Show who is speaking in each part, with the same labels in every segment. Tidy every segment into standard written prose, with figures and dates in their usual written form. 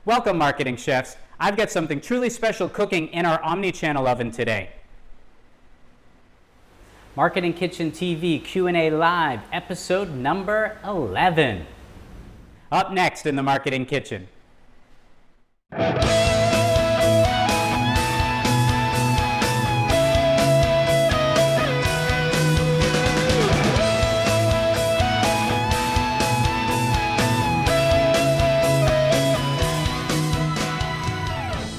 Speaker 1: Welcome, marketing chefs. I've got something truly special cooking in our Omni-Channel oven today. Marketing Kitchen TV Q&A Live, episode number 11. Up next in the Marketing Kitchen.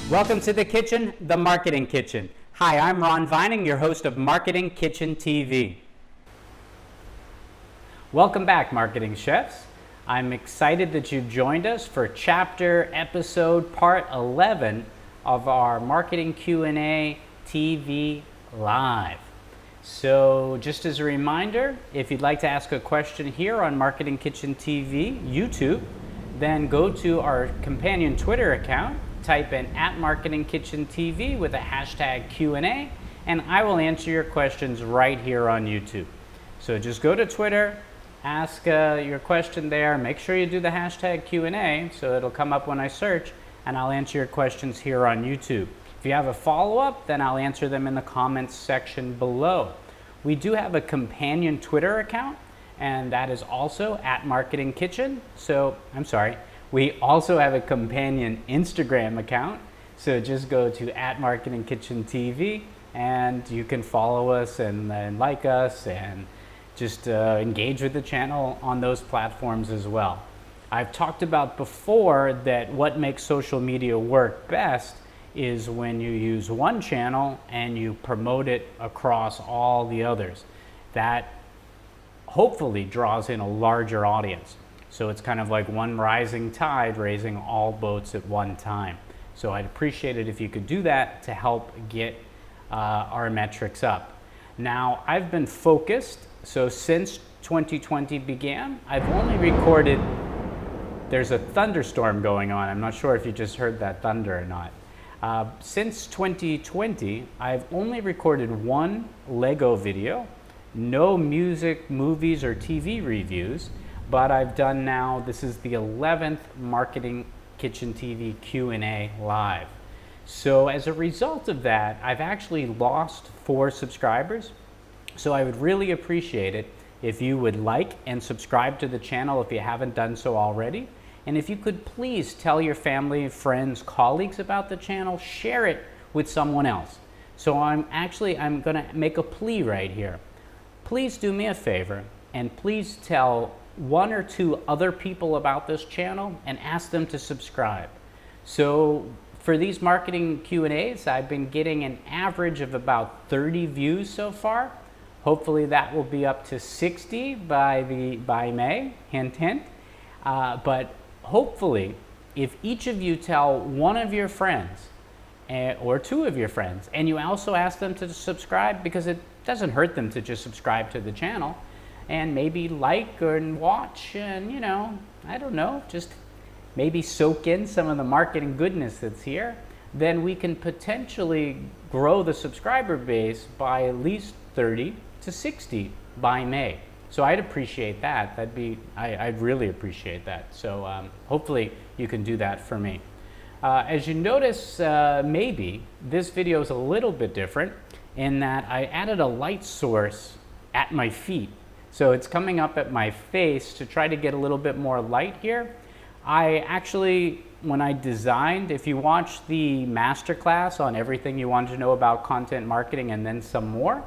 Speaker 1: Welcome to the kitchen, the Marketing Kitchen. Hi, I'm Ron Vining, your host of Marketing Kitchen TV. Welcome back, marketing chefs. I'm excited that you've joined us for episode part 11 of our Marketing Q&A TV Live. So just as a reminder, if you'd like to ask a question here on Marketing Kitchen TV YouTube, then go to our companion Twitter account, type in @MarketingKitchenTV with a hashtag Q&A, and I will answer your questions right here on YouTube. So just go to Twitter, ask your question there, make sure you do the hashtag Q&A so it'll come up when I search, and I'll answer your questions here on YouTube. If you have a follow-up, then I'll answer them in the comments section below. We do have a companion Twitter account, and that is also @MarketingKitchen. We also have a companion Instagram account, so just go to @MarketingKitchenTV and you can follow us and like us and just engage with the channel on those platforms as well. I've talked about before that what makes social media work best is when you use one channel and you promote it across all the others. That hopefully draws in a larger audience. So it's kind of like one rising tide raising all boats at one time. So I'd appreciate it if you could do that to help get our metrics up. Now, I've been focused. So since 2020 began, I've only recorded, there's a thunderstorm going on. I'm not sure if you just heard that thunder or not. Since 2020, I've only recorded one Lego video, no music, movies, or TV reviews. But I've done now, this is the 11th Marketing Kitchen TV Q&A Live. So as a result of that, I've actually lost 4 subscribers. So I would really appreciate it if you would like and subscribe to the channel if you haven't done so already. And if you could please tell your family, friends, colleagues about the channel, share it with someone else. So I'm gonna make a plea right here. Please do me a favor and please tell 1 or 2 other people about this channel and ask them to subscribe. So for these marketing Q&As, I've been getting an average of about 30 views so far. Hopefully that will be up to 60 by May, hint, hint. But hopefully, if each of you tell 1 of your friends or 2 of your friends, and you also ask them to subscribe, because it doesn't hurt them to just subscribe to the channel, and maybe like and watch and, you know, I don't know, just maybe soak in some of the marketing goodness that's here, then we can potentially grow the subscriber base by at least 30 to 60 by May. So I'd appreciate that. I'd really appreciate that. So hopefully you can do that for me. As you notice, maybe this video is a little bit different in that I added a light source at my feet. So it's coming up at my face to try to get a little bit more light here. I actually, when I designed, if you watch the masterclass on everything you want to know about content marketing and then some more,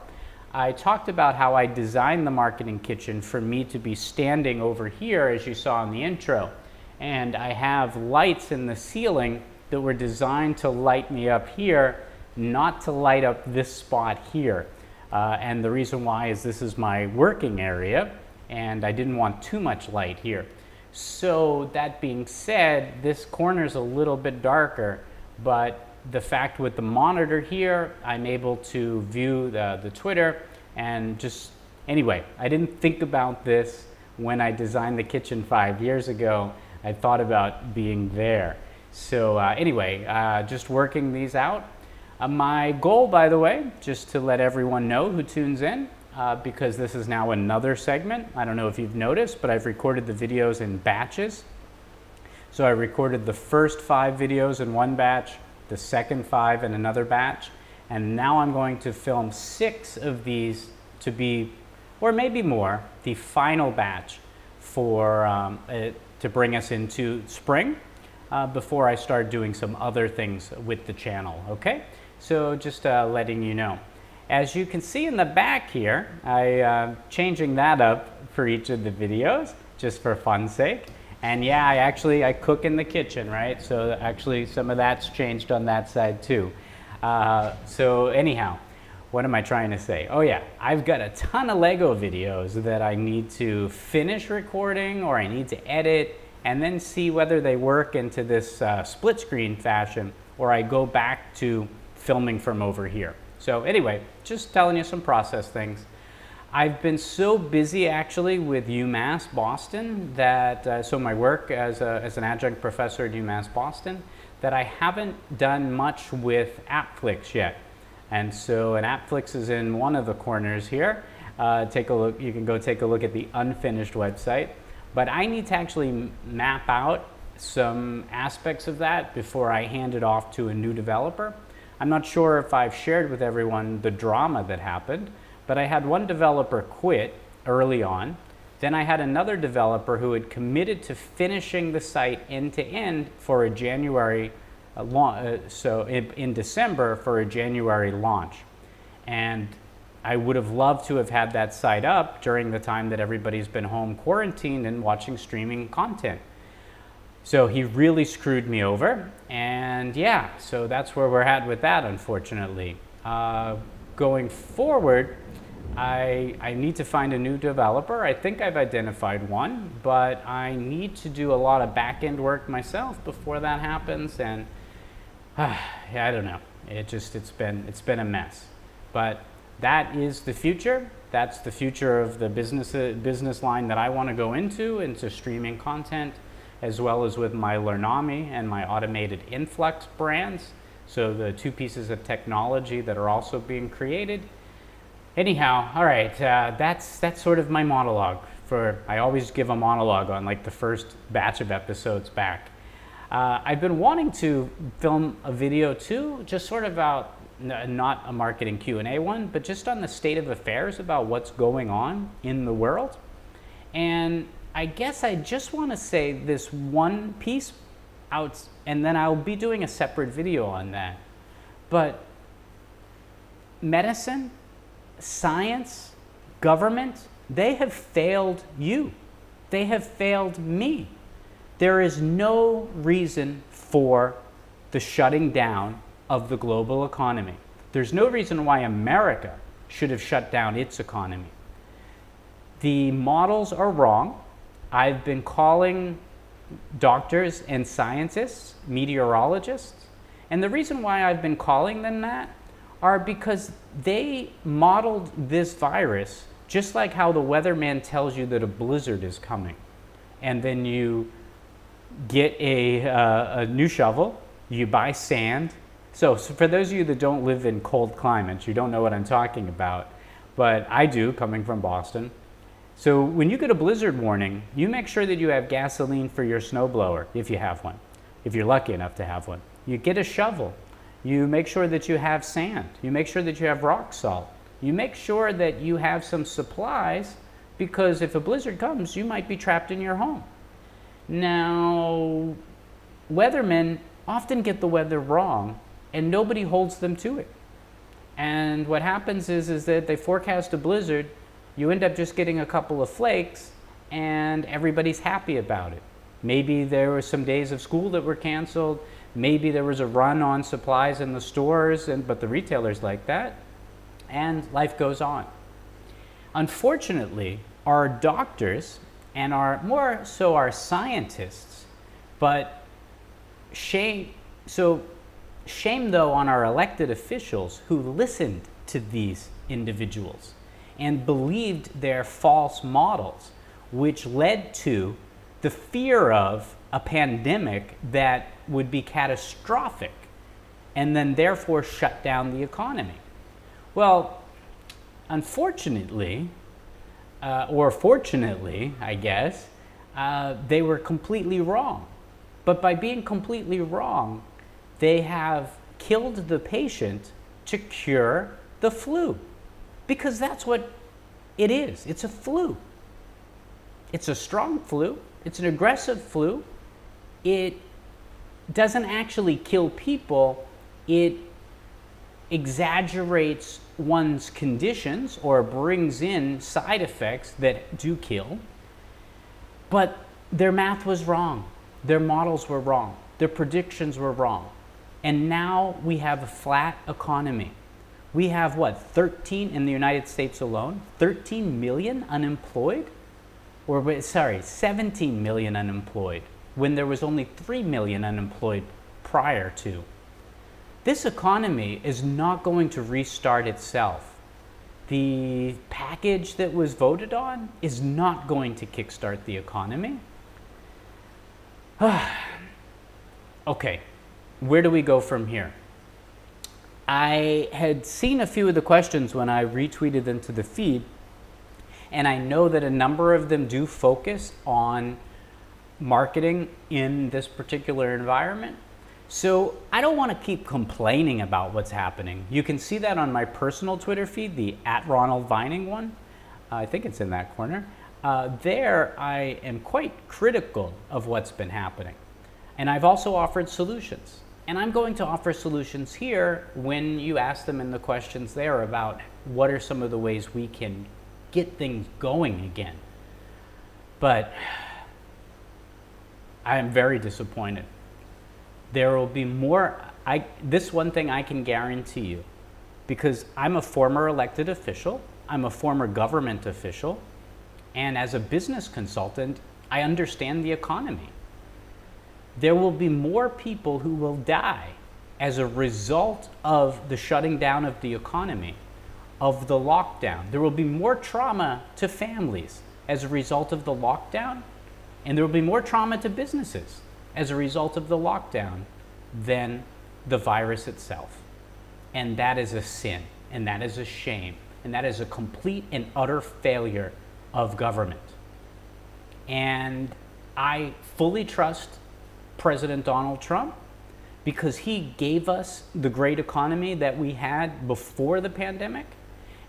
Speaker 1: I talked about how I designed the Marketing Kitchen for me to be standing over here, as you saw in the intro. And I have lights in the ceiling that were designed to light me up here, not to light up this spot here. And the reason why is this is my working area and I didn't want too much light here. So that being said, this corner is a little bit darker, but the fact with the monitor here, I'm able to view the Twitter and just, anyway, I didn't think about this when I designed the kitchen 5 years ago. I thought about being there. So anyway, just working these out. My goal, by the way, just to let everyone know who tunes in, because this is now another segment. I don't know if you've noticed, but I've recorded the videos in batches. So So I recorded the first 5 videos in one batch, the second 5 in another batch, and now I'm going to film 6 of these to be, or maybe more, the final batch for to bring us into spring before I start doing some other things with the channel, okay? So just letting you know. As you can see in the back here, I changing that up for each of the videos, just for fun's sake. And yeah, I cook in the kitchen, right? So actually some of that's changed on that side too. So anyhow, what am I trying to say? Oh yeah, I've got a ton of Lego videos that I need to finish recording, or I need to edit and then see whether they work into this split screen fashion, or I go back to filming from over here. So anyway, just telling you some process things. I've been so busy actually with UMass Boston that, so my work as an adjunct professor at UMass Boston, that I haven't done much with AppFlix yet. And so an AppFlix is in one of the corners here. Take a look, you can go take a look at the unfinished website. But I need to actually map out some aspects of that before I hand it off to a new developer. I'm not sure if I've shared with everyone the drama that happened, but I had one developer quit early on. Then I had another developer who had committed to finishing the site end to end for a January so in December for a January launch. And I would have loved to have had that site up during the time that everybody's been home quarantined and watching streaming content. So he really screwed me over, and yeah, so that's where we're at with that, unfortunately. Going forward, I need to find a new developer. I think I've identified one, but I need to do a lot of back-end work myself before that happens, and yeah, I don't know. It's been a mess. But that is the future. That's the future of the business line that I want to go into streaming content, as well as with my Learnomi and my automated influx brands. So the 2 pieces of technology that are also being created. Anyhow, all right, that's sort of my monologue. I always give a monologue on like the first batch of episodes back. I've been wanting to film a video too, just sort of about, not a marketing Q&A one, but just on the state of affairs about what's going on in the world. And I guess I just want to say this one piece out, and then I'll be doing a separate video on that. But medicine, science, government, they have failed you. They have failed me. There is no reason for the shutting down of the global economy. There's no reason why America should have shut down its economy. The models are wrong. I've been calling doctors and scientists, meteorologists, and the reason why I've been calling them that are because they modeled this virus just like how the weatherman tells you that a blizzard is coming. And then you get a new shovel, you buy sand. So for those of you that don't live in cold climates, you don't know what I'm talking about, but I do, coming from Boston. So when you get a blizzard warning, you make sure that you have gasoline for your snowblower, if you have one, if you're lucky enough to have one. You get a shovel. You make sure that you have sand. You make sure that you have rock salt. You make sure that you have some supplies, because if a blizzard comes, you might be trapped in your home. Now, weathermen often get the weather wrong, and nobody holds them to it. And what happens is that they forecast a blizzard, you end up just getting a couple of flakes, and everybody's happy about it. Maybe there were some days of school that were canceled. Maybe there was a run on supplies in the stores, but the retailers like that, and life goes on. Unfortunately, our doctors and more so our scientists, but shame though on our elected officials who listened to these individuals and believed their false models, which led to the fear of a pandemic that would be catastrophic and then therefore shut down the economy. Well, unfortunately, or fortunately, I guess, they were completely wrong. But by being completely wrong, they have killed the patient to cure the flu. Because that's what it is. It's a flu. It's a strong flu. It's an aggressive flu. It doesn't actually kill people. It exaggerates one's conditions or brings in side effects that do kill. But their math was wrong. Their models were wrong. Their predictions were wrong. And now we have a flat economy. We have what, 13 in the United States alone? 13 million unemployed? Or sorry, 17 million unemployed when there was only 3 million unemployed prior to. This economy is not going to restart itself. The package that was voted on is not going to kickstart the economy. Okay, where do we go from here? I had seen a few of the questions when I retweeted them to the feed, and I know that a number of them do focus on marketing in this particular environment. So I don't want to keep complaining about what's happening. You can see that on my personal Twitter feed, the @RonaldVining one. I think it's in that corner. There I am quite critical of what's been happening. And I've also offered solutions. And I'm going to offer solutions here when you ask them in the questions there about what are some of the ways we can get things going again. But I am very disappointed. There will be more. This one thing I can guarantee you, because I'm a former elected official, I'm a former government official, and as a business consultant, I understand the economy. There will be more people who will die as a result of the shutting down of the economy, of the lockdown. There will be more trauma to families as a result of the lockdown, and there will be more trauma to businesses as a result of the lockdown than the virus itself. And that is a sin, and that is a shame, and that is a complete and utter failure of government. And I fully trust President Donald Trump because he gave us the great economy that we had before the pandemic.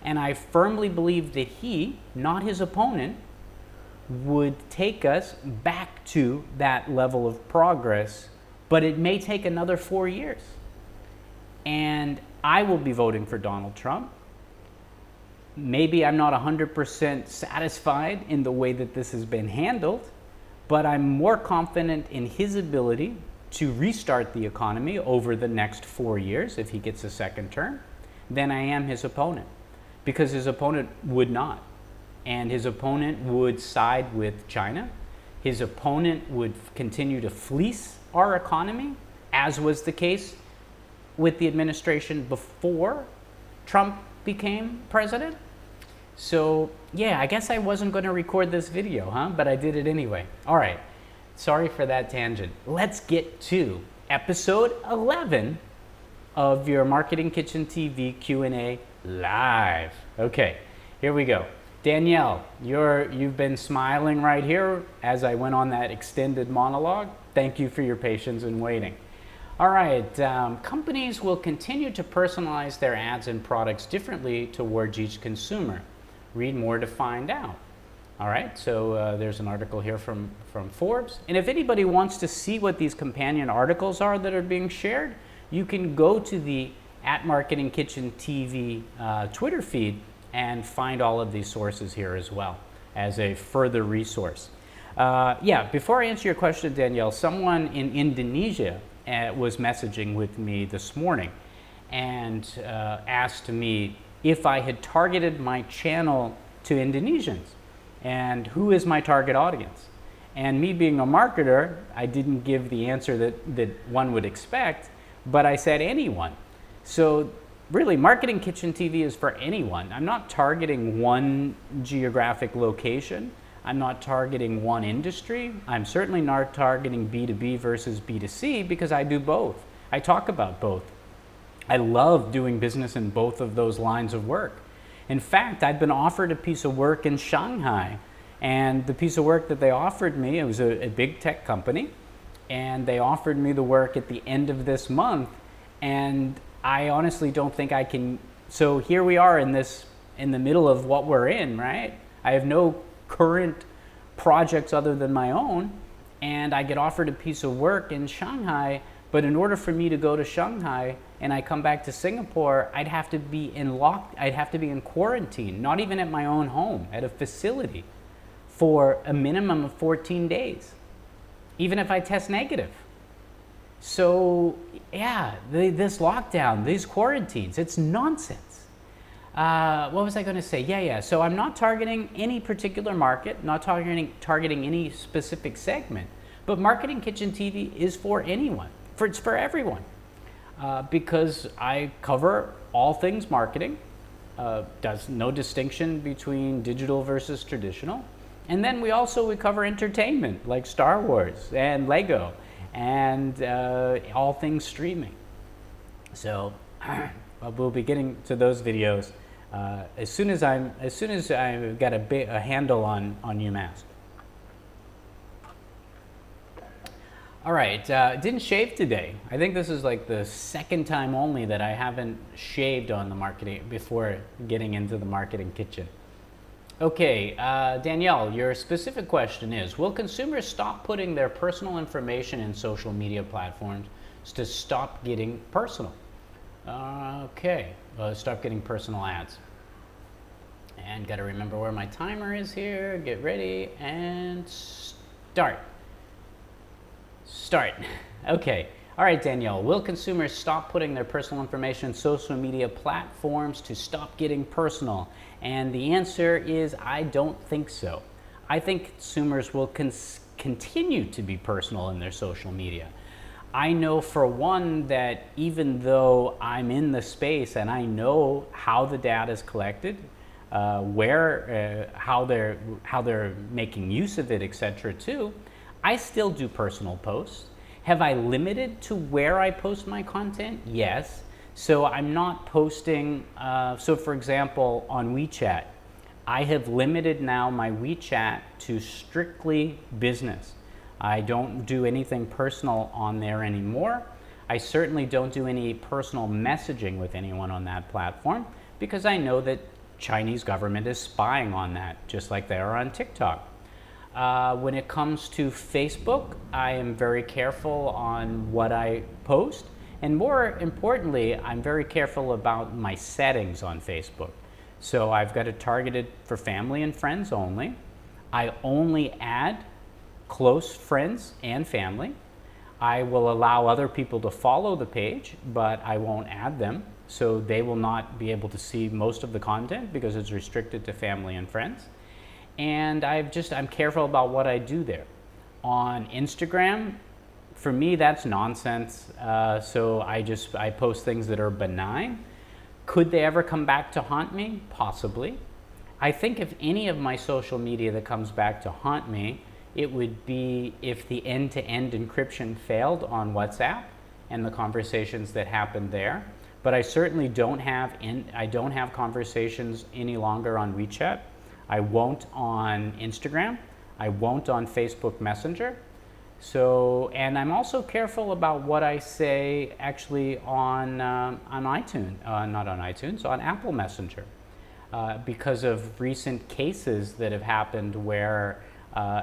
Speaker 1: And I firmly believe that he, not his opponent, would take us back to that level of progress, but it may take another 4 years. And I will be voting for Donald Trump. Maybe I'm not 100% satisfied in the way that this has been handled, but I'm more confident in his ability to restart the economy over the next 4 years if he gets a second term than I am his opponent, because his opponent would not. And his opponent would side with China. His opponent would continue to fleece our economy, as was the case with the administration before Trump became president. So yeah, I guess I wasn't going to record this video, but I did it anyway. All right, sorry for that tangent. Let's get to episode 11 of your Marketing Kitchen TV Q&A live. Okay, here we go. Danielle, you've been smiling right here as I went on that extended monologue. Thank you for your patience in waiting. All right, companies will continue to personalize their ads and products differently towards each consumer. Read more to find out. All right, so there's an article here from Forbes. And if anybody wants to see what these companion articles are that are being shared, you can go to the @MarketingKitchenTV Twitter feed and find all of these sources here as well as a further resource. Yeah, before I answer your question, Danielle, someone in Indonesia was messaging with me this morning and asked me if I had targeted my channel to Indonesians and who is my target audience. And me being a marketer, I didn't give the answer that one would expect, but I said anyone. So really, Marketing Kitchen TV is for anyone. I'm not targeting one geographic location. I'm not targeting one industry. I'm certainly not targeting B2B versus B2C because I do both. I talk about both. I love doing business in both of those lines of work. In fact, I've been offered a piece of work in Shanghai, and the piece of work that they offered me, it was a big tech company, and they offered me the work at the end of this month, and I honestly don't think I can. So here we are in the middle of what we're in, right? I have no current projects other than my own, and I get offered a piece of work in Shanghai, but in order for me to go to Shanghai and I come back to Singapore, I'd have to be in quarantine, not even at my own home, at a facility for a minimum of 14 days, even if I test negative. So yeah, this lockdown, these quarantines, it's nonsense. What was I going to say? Yeah. So I'm not targeting any particular market, not targeting any specific segment, but Marketing Kitchen TV is for anyone. It's for everyone, because I cover all things marketing, does no distinction between digital versus traditional, and then we cover entertainment like Star Wars and Lego and all things streaming. So we'll be getting to those videos as soon as I've got a handle on UMass. All right, didn't shave today. I think this is like the second time only that I haven't shaved on the marketing before getting into the Marketing Kitchen. Okay, Danielle, your specific question is, will consumers stop putting their personal information in social media platforms to stop getting personal? Okay, stop getting personal ads. And got to remember where my timer is here. Get ready and start. Okay. All right, Danielle. Will consumers stop putting their personal information in social media platforms to stop getting personal? And the answer is, I don't think so. I think consumers will continue to be personal in their social media. I know for one that even though I'm in the space and I know how the data is collected, how they're making use of it, etc. too, I still do personal posts. Have I limited to where I post my content? Yes. So I'm not posting, so for example, on WeChat, I have limited now my WeChat to strictly business. I don't do anything personal on there anymore. I certainly don't do any personal messaging with anyone on that platform because I know that Chinese government is spying on that, just like they are on TikTok. When it comes to Facebook, I am very careful on what I post, and more importantly, I'm very careful about my settings on Facebook. So I've got it targeted for family and friends only. I only add close friends and family. I will allow other people to follow the page, but I won't add them, so they will not be able to see most of the content because it's restricted to family and friends. And I'm careful about what I do there. On Instagram, for me, that's nonsense. So I post things that are benign. Could they ever come back to haunt me? Possibly. I think if any of my social media that comes back to haunt me, it would be if the end-to-end encryption failed on WhatsApp and the conversations that happened there. But I certainly don't have conversations any longer on WeChat. I won't on Instagram. I won't on Facebook Messenger. So, and I'm also careful about what I say actually on iTunes, not on iTunes, on Apple Messenger, because of recent cases that have happened where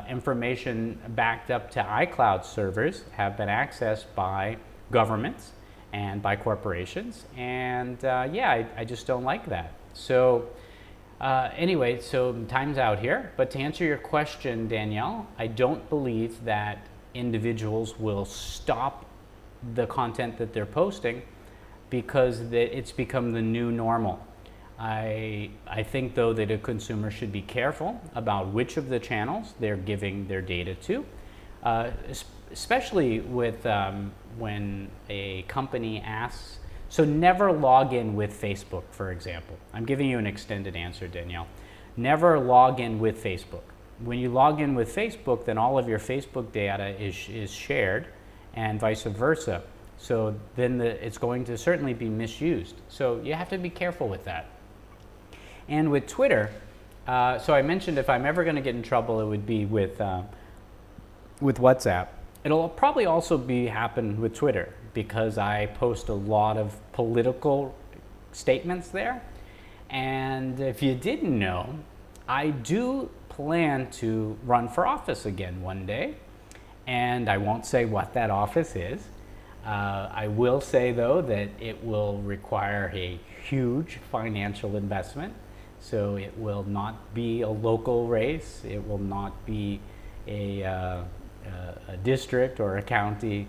Speaker 1: information backed up to iCloud servers have been accessed by governments and by corporations, and I just don't like that. So anyway, so time's out here, but to answer your question, Danielle, I don't believe that individuals will stop the content that they're posting because it's become the new normal. I think, though, that a consumer should be careful about which of the channels they're giving their data to, especially with when a company asks. So never log in with Facebook, for example. I'm giving you an extended answer, Danielle. Never log in with Facebook. When you log in with Facebook, then all of your Facebook data is shared and vice versa. So then it's going to certainly be misused. So you have to be careful with that. And with Twitter, so I mentioned if I'm ever going to get in trouble, it would be with WhatsApp. It'll probably also happen with Twitter because I post a lot of political statements there. And if you didn't know, I do plan to run for office again one day. And I won't say what that office is. I will say, though, that it will require a huge financial investment. So it will not be a local race. It will not be a district or a county.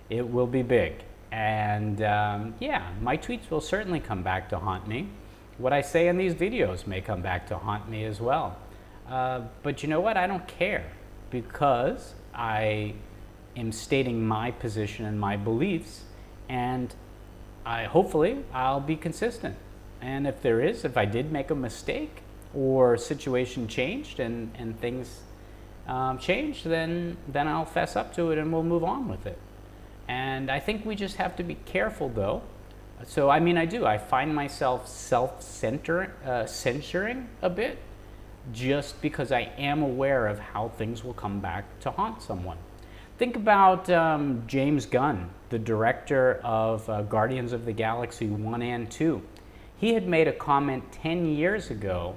Speaker 1: It will be big. And yeah, my tweets will certainly come back to haunt me. What I say in these videos may come back to haunt me as well. But you know what? I don't care, because I am stating my position and my beliefs, and hopefully I'll be consistent. And if I did make a mistake or situation changed and things changed, then I'll fess up to it and we'll move on with it. And I think we just have to be careful, though. So I find myself censoring a bit, just because I am aware of how things will come back to haunt someone. Think about James Gunn, the director of Guardians of the Galaxy 1 and 2. He had made a comment 10 years ago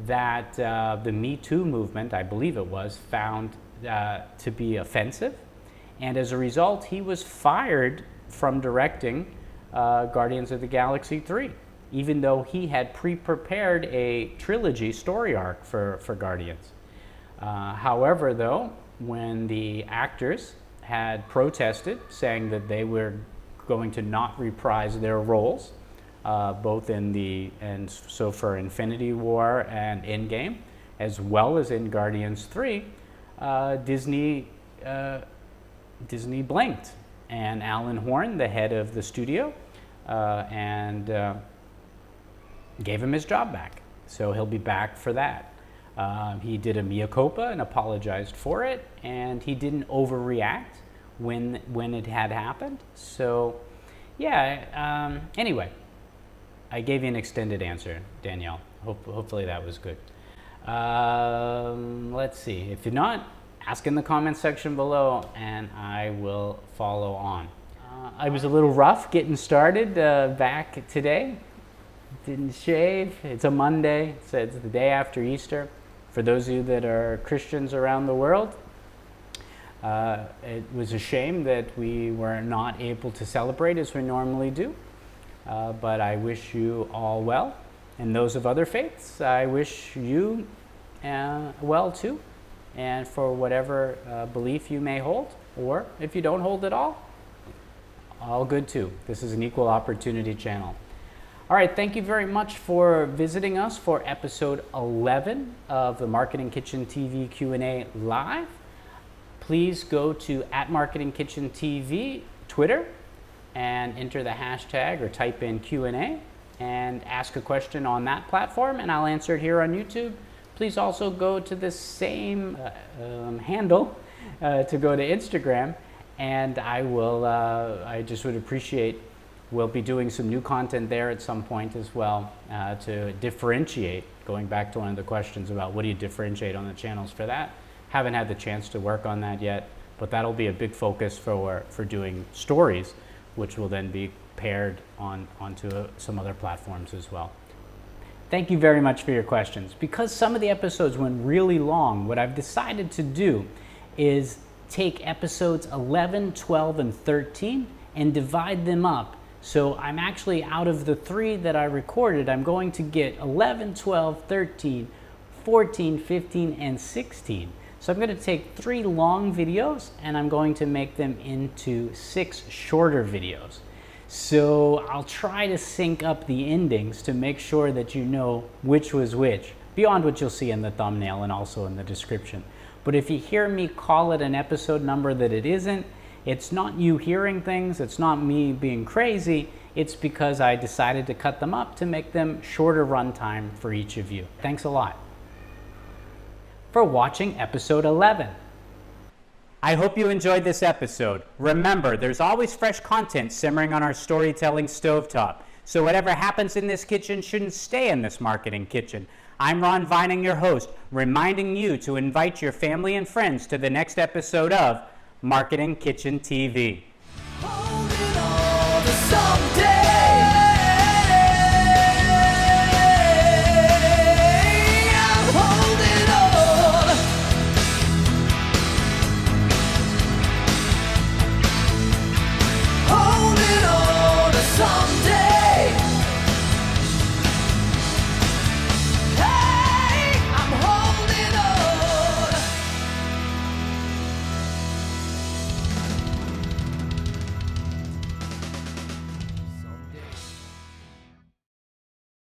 Speaker 1: that the Me Too movement, I believe it was, found to be offensive. And as a result, he was fired from directing Guardians of the Galaxy 3, even though he had pre-prepared a trilogy story arc for Guardians. However, though, when the actors had protested, saying that they were going to not reprise their roles, both so for Infinity War and Endgame, as well as in Guardians 3, Disney blinked. And Alan Horn, the head of the studio, gave him his job back. So he'll be back for that. He did a mea culpa and apologized for it, and he didn't overreact when it had happened. So yeah, anyway, I gave you an extended answer, Danielle. Hopefully that was good. Let's see. If you're not, ask in the comment section below and I will follow on. I was a little rough getting started back today. Didn't shave. It's a Monday, so it's the day after Easter. For those of you that are Christians around the world, it was a shame that we were not able to celebrate as we normally do. But I wish you all well. And those of other faiths, I wish you well too. And for whatever belief you may hold, or if you don't hold it all good too. This is an equal opportunity channel. All right, thank you very much for visiting us for episode 11 of the Marketing Kitchen TV Q&A Live. Please go to @MarketingKitchenTV Twitter and enter the hashtag or type in Q&A and ask a question on that platform, and I'll answer it here on YouTube. Please also go to the same handle to go to Instagram, and I just would appreciate, we'll be doing some new content there at some point as well to differentiate, going back to one of the questions about what do you differentiate on the channels for that. Haven't had the chance to work on that yet, but that'll be a big focus for doing stories, which will then be paired onto some other platforms as well. Thank you very much for your questions. Because some of the episodes went really long, what I've decided to do is take episodes 11, 12, and 13 and divide them up. So I'm actually, out of the 3 that I recorded, I'm going to get 11, 12, 13, 14, 15, and 16. So I'm going to take 3 long videos and I'm going to make them into 6 shorter videos. So I'll try to sync up the endings to make sure that you know which was which, beyond what you'll see in the thumbnail and also in the description. But if you hear me call it an episode number that it isn't, it's not you hearing things, it's not me being crazy, it's because I decided to cut them up to make them shorter runtime for each of you. Thanks a lot for watching episode 11. I hope you enjoyed this episode. Remember, there's always fresh content simmering on our storytelling stovetop. So whatever happens in this kitchen shouldn't stay in this marketing kitchen. I'm Ron Vining, your host, reminding you to invite your family and friends to the next episode of Marketing Kitchen TV.
Speaker 2: Holding on to someday.